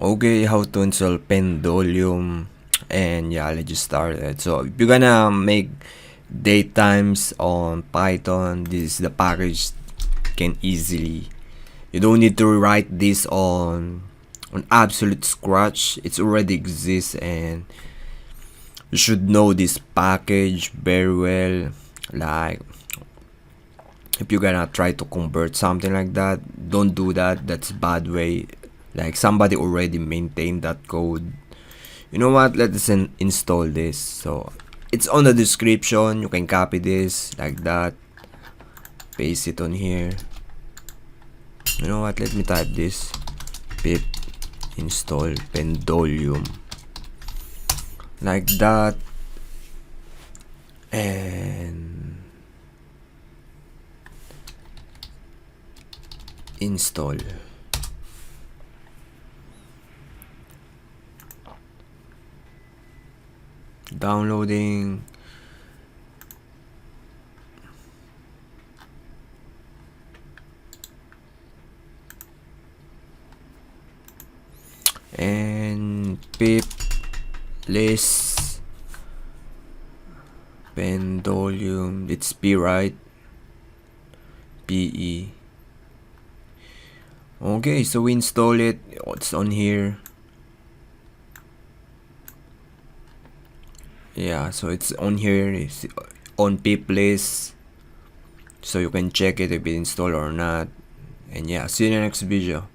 Okay, how to install pendulum, and yeah, let's just start it. So if you're gonna make date times on Python, this is the package can easily. You don't need to write this on absolute scratch. It's already exists, and you should know this package very well. Like if you're gonna try to convert something like that, don't do that. That's bad way. Like somebody already maintained that code. You know what, let's install this. So it's on the description. You can copy this like that, paste it on here. You know what, let me type this: pip install pendulum, like that, and install. Downloading. And pip list pendulum, it's P, right? PE. Okay, so we install it. It's on here. Yeah, so it's on here. It's on pip list, so you can check it if it installed or not. And yeah, see you in the next video.